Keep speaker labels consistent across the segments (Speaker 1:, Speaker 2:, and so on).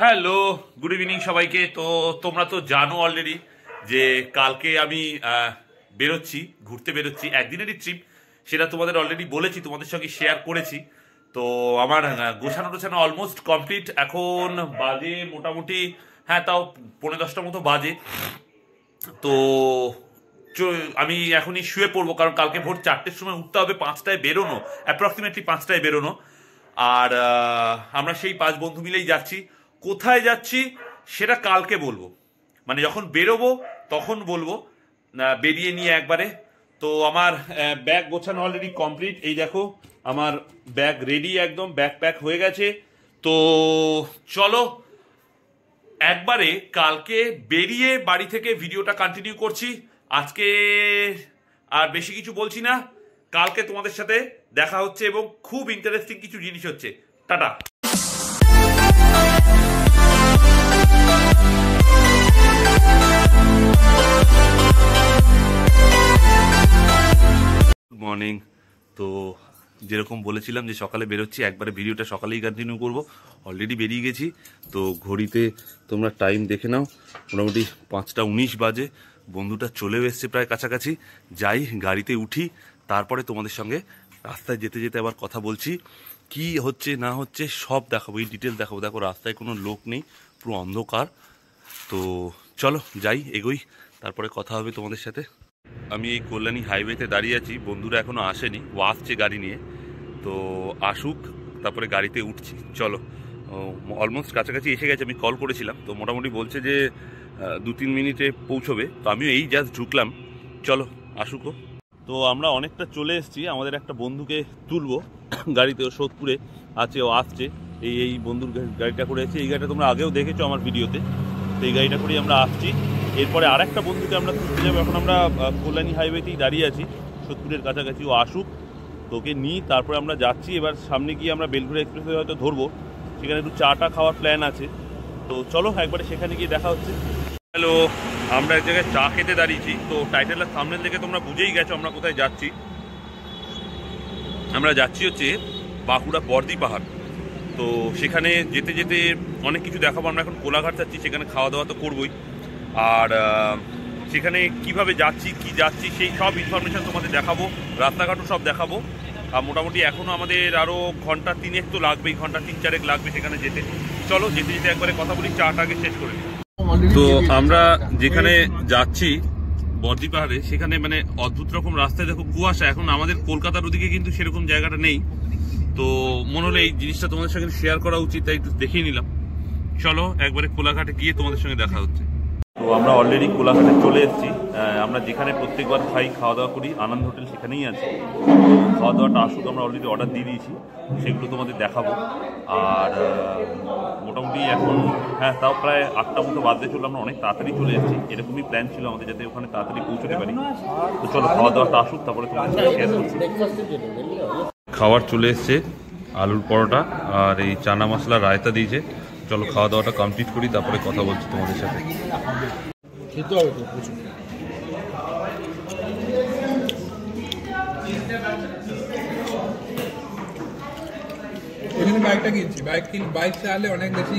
Speaker 1: Hello, good evening সবাইকে। তো তোমরা তো জানো অলরেডি যে কালকে আমি ঘুরতে বেরোচ্ছি, একদিনেরই ট্রিপ। সেটা তোমাদের অলরেডি বলেছি, তোমাদের সঙ্গে শেয়ার করেছি। তো আমার গোছানো অলমোস্ট কমপ্লিট। এখন বাজে মোটামুটি তাও 9:30 মতো বাজে। তো আমি এখনই শুয়ে পড়বো, কারণ কালকে ভোর 4টের সময় উঠতে হবে, 5টায় বেরোনো, অ্যাপ্রক্সিমেটলি 5টায় বেরোনো। আর আমরা সেই 5 বন্ধু মিলেই যাচ্ছি। কোথায় যাচ্ছি সেটা কালকে বলবো, মানে যখন বেরোবো তখন বলবো, বেরিয়ে নিয়ে একবারে। তো আমার ব্যাগ গোছানো অলরেডি কমপ্লিট। এই দেখো আমার ব্যাগ রেডি, একদম ব্যাগ প্যাক হয়ে গেছে। তো চলো একবারে কালকে বেরিয়ে বাড়ি থেকে ভিডিওটা কন্টিনিউ করছি। আজকে আর বেশি কিছু বলছি না, কালকে তোমাদের সাথে দেখা হচ্ছে এবং খুব ইন্টারেস্টিং কিছু জিনিস হচ্ছে। টাটা। Good morning. তো যেরকম বলেছিলাম যে সকালে বেরোচ্ছি, একবারে ভিডিওটা সকালেই কন্টিনিউ করবো। অলরেডি বেরিয়ে গেছি। তো ঘড়িতে তোমরা টাইম দেখে নাও, মোটামুটি 5টা 19 বাজে। বন্ধুটা চলেও এসছে প্রায় কাছাকাছি। যাই, গাড়িতে উঠি, তারপরে তোমাদের সঙ্গে রাস্তায় যেতে যেতে আবার কথা বলছি, কি হচ্ছে না হচ্ছে সব দেখাবো, এই ডিটেল দেখাবো। দেখো রাস্তায় কোনো লোক নেই, পুরো অন্ধকার। তো চলো যাই, এগোই, তারপরে কথা হবে তোমাদের সাথে। আমি এই কল্যাণী হাইওয়েতে দাঁড়িয়ে আছি, বন্ধুরা এখনো আসেনি, ও আসছে গাড়ি নিয়ে। তো আসুক, তারপরে গাড়িতে উঠছি। চলো, অলমোস্ট কাছাকাছি এসে গেছে। আমি কল করেছিলাম, তো মোটামুটি বলছে যে 2-3 মিনিটে পৌঁছবে। তো আমিও এই জাস্ট ঢুকলাম, চলো আসুকও। তো আমরা অনেকটা চলে এসেছি, আমাদের একটা বন্ধুকে তুলবো গাড়িতে, ও সোদপুরে আছে, ও আসছে। এই বন্ধুর গাড়িটা করে আছে, এই গাড়িটা তোমরা আগেও দেখেছো আমার ভিডিওতে। তো এই গাড়িটা করেই আমরা আসছি। এরপরে আরেকটা বন্ধুকে আমরা তুলতে যাবো। এখন আমরা কল্যাণী হাইওয়েতেই দাঁড়িয়ে আছি, সোদপুরের কাছাকাছি। ও আসুক, তোকে নিই, তারপরে আমরা যাচ্ছি। এবার সামনে গিয়ে আমরা বেলঘড়িয়া এক্সপ্রেসওয়ে হয়তো ধরবো, সেখানে একটু চাটা খাওয়ার প্ল্যান আছে। তো চলো একবারে সেখানে গিয়ে দেখা হচ্ছে। হ্যালো, আমরা এক জায়গায় চা খেতে দাঁড়িয়েছি। তো টাইটেলের সামনের দিকে তোমরা বুঝেই গেছো আমরা কোথায় যাচ্ছি। আমরা যাচ্ছি হচ্ছে বাঁকুড়া বর্দি পাহাড়। তো সেখানে যেতে যেতে অনেক কিছু দেখাবো। আমরা এখন কোলাঘাট যাচ্ছি, সেখানে খাওয়া দাওয়া তো করবোই। আর সেখানে কিভাবে যাচ্ছি, কি যাচ্ছি, সেই সব ইনফরমেশান তোমাদের দেখাবো, রাস্তাঘাটও সব দেখাবো। আর মোটামুটি এখনও আমাদের আরও ঘন্টা 3 তো লাগবেই, ঘন্টা 3-4 লাগবে সেখানে যেতে। চলো যেতে যেতে একবারে কথা বলি, চাটাকে শেষ করে নিই। তো আমরা যেখানে যাচ্ছি বর্দি পাহাড়ে, সেখানে মানে অদ্ভুত রকম রাস্তায় দেখো কুয়াশা। এখন আমাদের কলকাতার ওদিকে কিন্তু সেরকম জায়গাটা নেই। তো মনে হলো এই জিনিসটা তোমাদের সঙ্গে শেয়ার করা উচিত, তাই একটু দেখিয়ে নিলাম। চলো একবারে কোলাঘাটে গিয়ে তোমাদের সঙ্গে দেখা হচ্ছে। তো আমরা অলরেডি কোলাঘাটে চলে এসেছি। আমরা যেখানে প্রত্যেকবার খাওয়া দাওয়া করি, আনন্দ হোটেল, সেখানেই আছি। খাওয়া দাওয়াটা আসুক, আমরা অলরেডি অর্ডার দিয়ে দিয়েছি, সেগুলো তোমাদের দেখাবো। আর মোটামুটি এখন তাও প্রায় 8টা মতো বাজতে চললো। আমরা অনেক তাড়াতাড়ি চলে এসেছি, এরকমই প্ল্যান ছিল আমাদের, যাতে ওখানে তাড়াতাড়ি পৌঁছতে পারি। তো চলো খাওয়া দাওয়াটা আসুক, তারপরে তোমাদের সাথে শেয়ার করছি। খাবার চলে এসছে, আলুর পরোটা আর এই চানা মশলা রায়তা দিয়েছে। চলো খাওয়া দাওয়াটা কমপ্লিট করি, তারপরে কথা বলছি তোমাদের সাথে।
Speaker 2: এখানে বাইকটা কিনছি, বাইক চালালে অনেক বেশি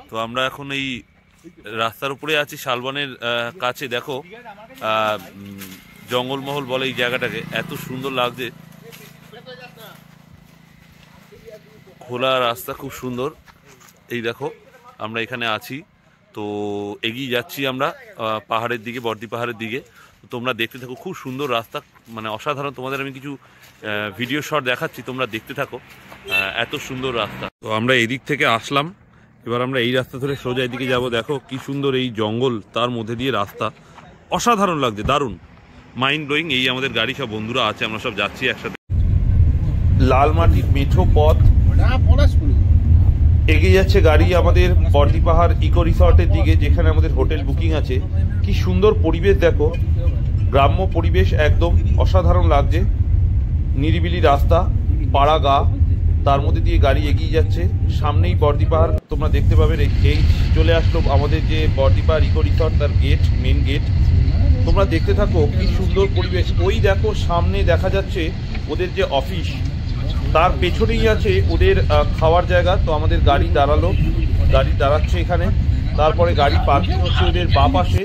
Speaker 1: তো আমরা এখন এই রাস্তার উপরে আছি শালবনের কাছে। দেখো জঙ্গলমহল বলে এই জায়গাটাকে, এত সুন্দর লাগছে, খোলা রাস্তা, খুব সুন্দর। এই দেখো আমরা এখানে আছি, তো এগিয়ে যাচ্ছি আমরা পাহাড়ের দিকে, বর্দি পাহাড়ের দিকে। তোমরা দেখতে থাকো, খুব সুন্দর রাস্তা, মানে অসাধারণ। তোমাদের আমি কিছু ভিডিও শট দেখাচ্ছি, তোমরা দেখতে থাকো, এত সুন্দর রাস্তা। তো আমরা এদিক থেকে আসলাম, এবার আমরা এই রাস্তা ধরে সোজা এদিকে যাব। দেখো কি সুন্দর এই জঙ্গল, তার মধ্যে দিয়ে রাস্তা, অসাধারণ লাগছে, দারুণ, মাইন্ড ব্লোয়িং। এই আমাদের গাড়ি, সব বন্ধুরা আছে, আমরা সব যাচ্ছি একসাথে। লাল মাটির মেঠো পথ, এগিয়ে যাচ্ছে গাড়ি আমাদের বর্দি পাহাড় ইকো রিসর্টের দিকে, যেখানে আমাদের হোটেল বুকিং আছে। কি সুন্দর পরিবেশ দেখো, গ্রাম্য পরিবেশ, একদম অসাধারণ লাগছে। নিরিবিলি রাস্তা, পাড়া গা, তার মধ্যে দিয়ে গাড়ি এগিয়ে যাচ্ছে। সামনেই বর্দি পাহাড় তোমরা দেখতে পাবে। এই চলে আসলো আমাদের যে বর্দি পাহাড় ইকো রিসর্ট, তার গেট, মেন গেট। তোমরা দেখতে থাকো কি সুন্দর পরিবেশ। ওই দেখো সামনে দেখা যাচ্ছে ওদের যে অফিস, তার পেছনেই আছে ওদের খাওয়ার জায়গা। তো আমাদের গাড়ি দাঁড়ালো, গাড়ি দাঁড়াচ্ছে এখানে, তারপরে গাড়ি পার্কিং হচ্ছে ওদের বাঁ পাশে।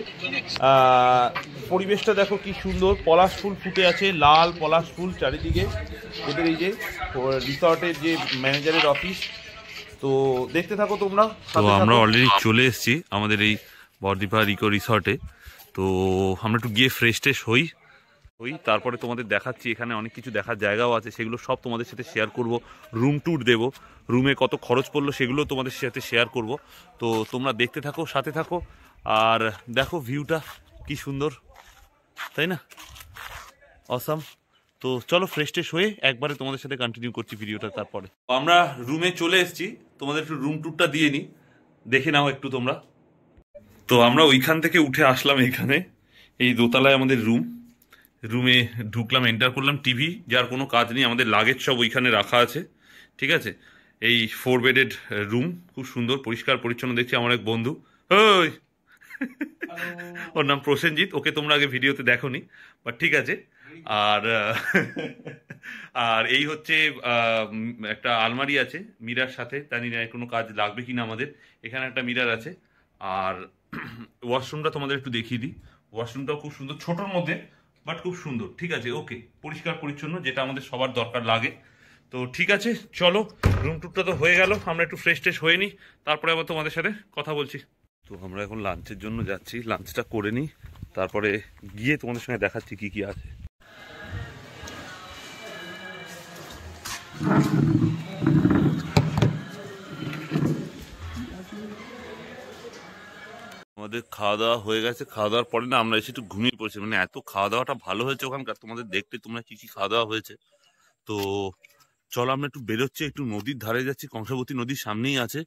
Speaker 1: পরিবেশটা দেখো কি সুন্দর, পলাশ ফুল ফুটে আছে, লাল পলাশ ফুল চারিদিকে। ওদের এই যে রিসর্টের যে ম্যানেজারের অফিস, তো দেখতে থাকো তোমরা। তো আমরা অলরেডি চলে এসেছি আমাদের এই বর্দি পাহাড় ইকো রিসর্টে। তো আমরা একটু গিয়ে ফ্রেশ ট্রেশ হই, তারপরে তোমাদের দেখাচ্ছি। এখানে অনেক কিছু দেখার জায়গাও আছে, সেগুলো সব তোমাদের সাথে শেয়ার করব। রুম ট্যুর দেবো, রুমে কত খরচ পড়লো সেগুলো তোমাদের সাথে শেয়ার করব। তো তোমরা দেখতে থাকো, সাথে থাকো, আর দেখো ভিউটা কি সুন্দর, তাই না? অসাম। তো চলো ফ্রেশ ট্রেশ হয়ে একবারে তোমাদের সাথে কন্টিনিউ করছি ভিডিওটা। তারপরে আমরা রুমে চলে এসেছি, তোমাদের একটু রুম ট্যুরটা দিয়ে নিই, দেখে নাও একটু তোমরা। তো আমরা ওইখান থেকে উঠে আসলাম এখানে, এই দোতলায় আমাদের রুম। রুমে ঢুকলাম, এন্টার করলাম। টিভি, যার কোনো কাজ নেই, আমাদের লাগেজ সব ওইখানে রাখা আছে, ঠিক আছে। এই 4 বেডেড রুম, খুব সুন্দর, পরিষ্কার পরিচ্ছন্ন। দেখছি আমার এক বন্ধু, ওই ওর নাম প্রসেনজিৎ, ওকে তোমরা আগে ভিডিওতে দেখোনি, বাট ঠিক আছে। আর আর এই হচ্ছে একটা আলমারি আছে মিরার সাথে, জানি না কোনো কাজ লাগবে কিনা আমাদের। এখানে একটা মিরার আছে। আর ওয়াশরুমটা তোমাদের একটু দেখিয়ে দিই। ওয়াশরুমটাও খুব সুন্দর, ছোটোর মধ্যে, বাট খুব সুন্দর, ঠিক আছে, ওকে, পরিষ্কার পরিচ্ছন্ন, যেটা আমাদের সবার দরকার লাগে। তো ঠিক আছে, চলো রুম টুরটা তো হয়ে গেল, আমরা একটু ফ্রেশ ট্রেশ হয়ে নিই, তারপরে আবার তোমাদের সাথে কথা বলছি। তো আমরা এখন লাঞ্চের জন্য যাচ্ছি, লাঞ্চটা করে নিই, তারপরে গিয়ে তোমাদের সঙ্গে দেখাচ্ছি কি কি আছে। আমাদের খাওয়া দাওয়া হয়ে গেছে। খাওয়া দাওয়ার পরে না আমরা এসে একটু ঘুমিয়ে পড়েছি, মানে এত খাওয়া দাওয়াটা ভালো হয়েছে ওখানকার, তোমাদের দেখতে তোমরা কি কি খাওয়া দাওয়া হয়েছে। তো চলো আমরা একটু বেরোচ্ছি, একটু নদীর ধারে যাচ্ছি, কংসাবতী নদীর সামনেই আছে।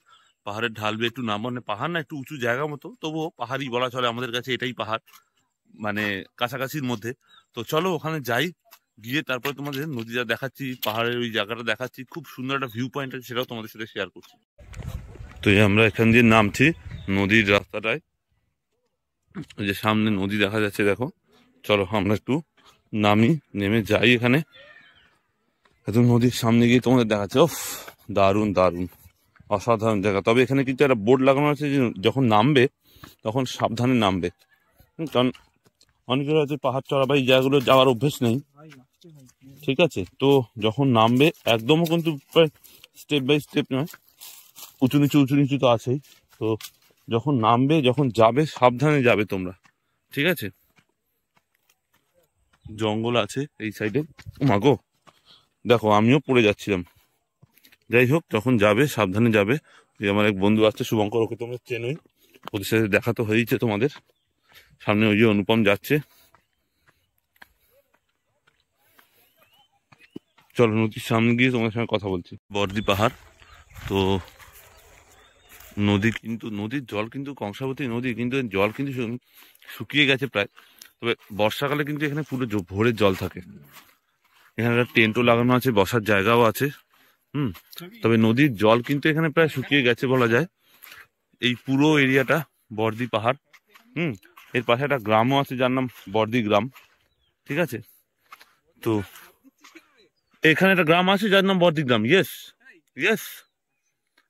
Speaker 1: পাহাড়ের ঢাল বেয়ে একটু নাম, মানে পাহাড় না, একটু উঁচু জায়গা মতো, তবুও পাহাড়ই বলা চলে, আমাদের কাছে এটাই পাহাড়, মানে কাছাকাছির মধ্যে। তো চলো ওখানে যাই, গিয়ে তারপরে তোমাদের নদীটা দেখাচ্ছি, পাহাড়ের ওই জায়গাটা দেখাচ্ছি, খুব সুন্দর একটা ভিউ পয়েন্ট আছে, সেটাও তোমাদের সাথে শেয়ার করছি। তো এই আমরা এখান দিয়ে নামছি নদীর রাস্তাটায়, ওই যে সামনে নদী দেখা যাচ্ছে দেখো। চলো আমরা একটু নামি, নেমে যাই এখানে, একদম নদীর সামনে গিয়ে তোমাদের দেখাচ্ছে। ওফ, দারুণ দারুণ, অসাধারণ জায়গা। তবে এখানে কিন্তু একটা বোর্ড লাগানো আছে যে যখন নামবে তখন সাবধানে নামবে, কারণ অনেকের হয়তো পাহাড় চড়া বা এই জায়গাগুলো যাওয়ার অভ্যেস নেই, ঠিক আছে। তো যখন নামবে একদমও কিন্তু স্টেপ বাই স্টেপ নয়, উঁচু নিচু তো আছেই। তো যখন নামবে, যখন যাবে, সাবধানে যাবে তোমরা, ঠিক আছে। জঙ্গল আছে এই সাইডে, মাগো দেখো আমিও পড়ে যাচ্ছিলাম। যাই হোক, যখন যাবে সাবধানে যাবে। আমার এক বন্ধু আসছে শুভঙ্কর, ওকে তোমরা চেনোই, ওদের সাথে দেখা তো হয়েছে তোমাদের। সামনে ওই যে অনুপম যাচ্ছে। চলো নদীর সামনে গিয়ে তোমাদের সঙ্গে কথা বলছি। বর্দি পাহাড়, তো নদী কিন্তু, নদীর জল কিন্তু, কংসাবতী নদী কিন্তু জল কিন্তু শুকিয়ে গেছে প্রায়। তবে বর্ষাকালে কিন্তু এখানে পুরো ভোরের জল থাকে। এখানে একটা টেন্টও লাগানো আছে, বসার জায়গাও আছে। তবে নদীর জল কিন্তু এখানে প্রায় শুকিয়ে গেছে বলা যায়। এই পুরো এরিয়াটা বর্দি পাহাড়। এর পাশে একটা গ্রামও আছে যার নাম বর্দি গ্রাম, ঠিক আছে। তো এখানে একটা গ্রাম আছে যার নাম বর্দি গ্রাম। Yes yes,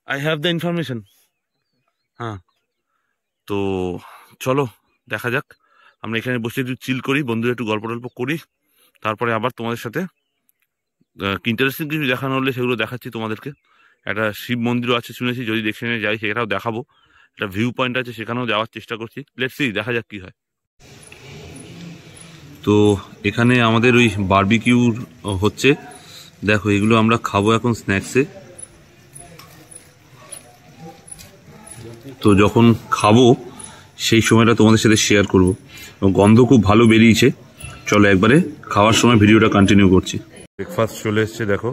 Speaker 1: I have the information. হ্যাঁ, তো চলো দেখা যাক। আমরা এখানে বসে একটু চিল করি, বন্ধুরা একটু গল্প টল্প করি, তারপরে আবার তোমাদের সাথে ইন্টারেস্টিং কিছু দেখানো হলে সেগুলো দেখাচ্ছি তোমাদেরকে। একটা শিব মন্দিরও আছে শুনেছি, যদি সেখানে যাই সেটাও দেখাবো। একটা ভিউ পয়েন্ট আছে, সেখানেও যাওয়ার চেষ্টা করছি। লেটস সি, দেখা যাক কি হয়। তো এখানে আমাদের ওই বারবিকিউর হচ্ছে, দেখো এগুলো আমরা খাবো এখন স্ন্যাক্সে। তো যখন খাবো সেই সময়টা তোমাদের সাথে শেয়ার করব। গন্ধ খুব ভালো বেরিয়েছে। চলো একবারে খাওয়ার সময় ভিডিওটা কন্টিনিউ করছি। ব্রেকফাস্ট চলে এসছে, দেখো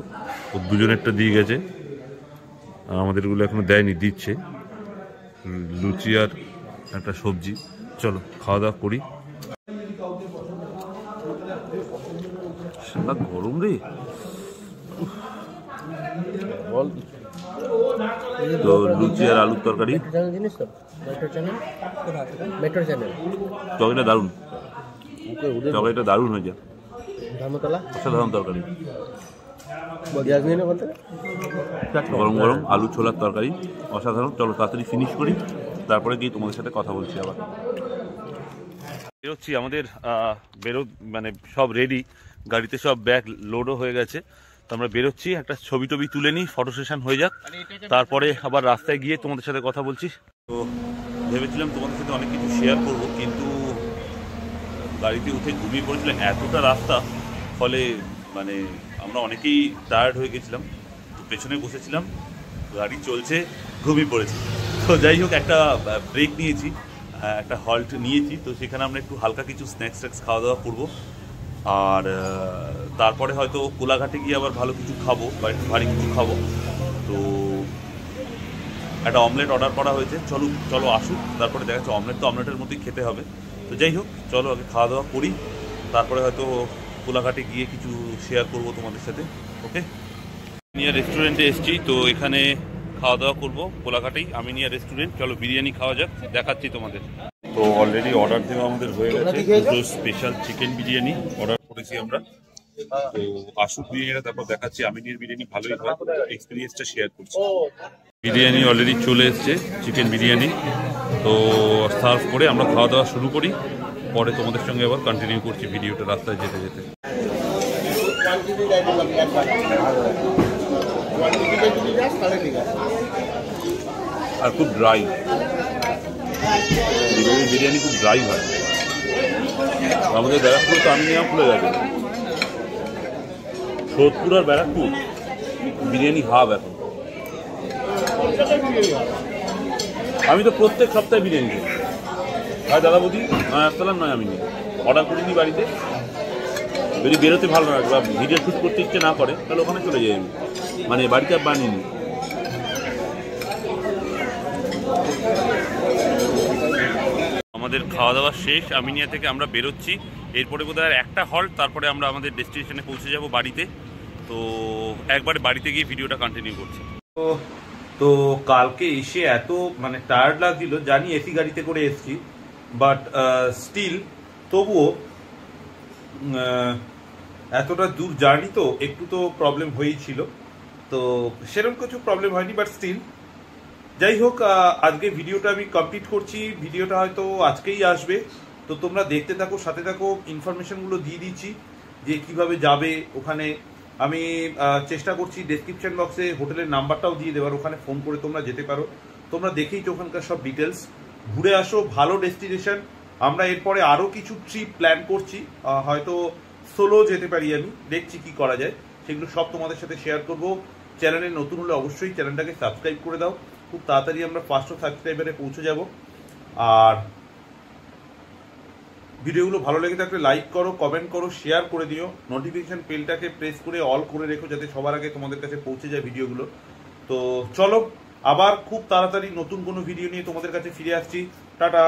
Speaker 1: ও দুজনেরটা দিয়ে গেছে, আর আমাদেরগুলো এখনো দেয়নি, দিচ্ছে। লুচি আর একটা সবজি। চলো খাওয়া দাওয়া করি। সারা গরম রে। তো লুচি আর আলুর তরকারি, তরকারিটা দারুণ, তরকারিটা দারুণ হয়েছে, অসাধারণ তরকারি। গরম গরম আলু ছোলার তরকারি, অসাধারণ। চলো তাড়াতাড়ি ফিনিশ করি, তারপরে গিয়ে তোমাদের সাথে কথা বলছি আবার। বেরোচ্ছি, আমাদের মানে সব রেডি, গাড়িতে সব ব্যাগ লোডও হয়ে গেছে। তো আমরা বেরোচ্ছি, একটা ছবি টবি তুলে নিই, ফটো সেশন হয়ে যাক, তারপরে আবার রাস্তায় গিয়ে তোমাদের সাথে কথা বলছি। তো ভেবেছিলাম তোমাদের সাথে অনেক কিছু শেয়ার করব, কিন্তু গাড়িতে উঠে ঘুমিয়ে পড়েছিলাম, এতটা রাস্তা, ফলে মানে আমরা অনেকেই টায়ার্ড হয়ে গেছিলাম। তো পেছনে বসেছিলাম, গাড়ি চলছে, ঘুমিয়ে পড়েছি। তো যাই হোক, একটা ব্রেক নিয়েছি, একটা হল্ট নিয়েছি। তো সেখানে আমরা একটু হালকা কিছু স্ন্যাক্স ট্যাক্স খাওয়া দাওয়া করবো, আর তারপরে হয়তো কোলাঘাটে গিয়ে আবার ভালো কিছু খাবো বা একটু ভারী কিছু খাবো। তো একটা অমলেট অর্ডার করা হয়েছে, চলো আসুক, তারপরে দেখা যাচ্ছে। অমলেট তো অমলেটের মতোই খেতে হবে। তো যাই হোক, চলো আগে খাওয়া দাওয়া করি, তারপরে হয়তো কোলাঘাটে গিয়ে কিছু শেয়ার করব তোমাদের সাথে। ওকে, আমিনিয়া রেস্টুরেন্টে এসেছি, তো এখানে খাওয়া দাওয়া করবো কোলাঘাটেই, আমিনিয়া রেস্টুরেন্ট। চলো বিরিয়ানি খাওয়া যাক, দেখাচ্ছি তোমাদের। তো অলরেডি অর্ডার দেওয়া আমাদের হয়ে গেছে, দুটো স্পেশাল চিকেন বিরিয়ানি অর্ডার করেছি আমরা। তো আসুক বিরিয়ানিটা, তারপর দেখাচ্ছি। আমিনিয়ার বিরিয়ানি ভালোই হয়, এক্সপিরিয়েন্সটা শেয়ার করছি। বিরিয়ানি অলরেডি চলে এসছে, চিকেন বিরিয়ানি। তো সার্ভ করে আমরা খাওয়া দাওয়া শুরু করি, পরে তোমাদের সঙ্গে আবার কন্টিনিউ করছি ভিডিওটা রাস্তায় যেতে যেতে। আর খুব ড্রাই বিরিয়ানি, খুব ড্রাই হয়। আমাদের ব্যারাকপুর তো আমিনিয়া খুলে গেছে, সোদপুর আর ব্যারাকপুর বিরিয়ানি হাব এখন। আমি তো প্রত্যেক সপ্তাহে বিরিয়ানি খাই। হয় দাদা বৌদি, নয় আসসালাম, নয় আমি অর্ডার করিনি বাড়িতে। যদি বেরোতে ভালো না লাগে বা ভিডিও শ্যুট করতে ইচ্ছে না করে, তাহলে ওখানে চলে যাই আমি, মানে বাড়িতে আর বানিয়ে নিই। আমাদের খাওয়া দাওয়া শেষ, আমিনিয়া থেকে আমরা বেরোচ্ছি। এরপরে বোধহয় আর একটা হল্ট, তারপরে আমরা আমাদের ডেস্টিনেশনে পৌঁছে যাব, বাড়িতে। তো একবারে বাড়িতে গিয়ে ভিডিওটা কন্টিনিউ করছি। তো কালকে এসে এত মানে টায়ার্ড লাগছিল, জানি এসি গাড়িতে করে এসছি, বাট স্টিল তবুও এতটা দূর জার্নি, তো একটু তো প্রবলেম হয়েই ছিল। তো সেরকম কিছু প্রবলেম হয়নি, বাট স্টিল যাই হোক, আজকে ভিডিওটা আমি কমপ্লিট করছি। ভিডিওটা হয়তো আজকেই আসবে, তো তোমরা দেখতে থাকো, সাথে থাকো। ইনফরমেশনগুলো দিয়ে দিচ্ছি যে কিভাবে যাবে ওখানে। আমি চেষ্টা করছি ডেসক্রিপশন বক্সে হোটেলের নাম্বারটাও দিয়ে দেওয়ার, ওখানে ফোন করে তোমরা যেতে পারো। তোমরা দেখেই তো ওখানকার সব ডিটেলস, ঘুরে আসো, ভালো ডেস্টিনেশন। আমরা এরপরে আরও কিছু ট্রিপ প্ল্যান করছি, হয়তো সোলো যেতে পারি, আমি দেখছি কি করা যায়, সেগুলো সব তোমাদের সাথে শেয়ার করবো। চ্যানেলে নতুন হলে অবশ্যই চ্যানেলটাকে সাবস্ক্রাইব করে দাও, খুব তাড়াতাড়ি আমরা 500 সাবস্ক্রাইবারে পৌঁছে যাব। আর ভিডিওগুলো ভালো লেগে থাকলে লাইক করো, কমেন্ট করো, শেয়ার করে দিও। নোটিফিকেশন বেলটাকে প্রেস করে অল করে রেখো, যাতে সবার আগে তোমাদের কাছে পৌঁছে যায় ভিডিওগুলো। তো চলো, আবার খুব তাড়াতাড়ি নতুন কোনো ভিডিও নিয়ে তোমাদের কাছে ফিরে আসছি। টাটা।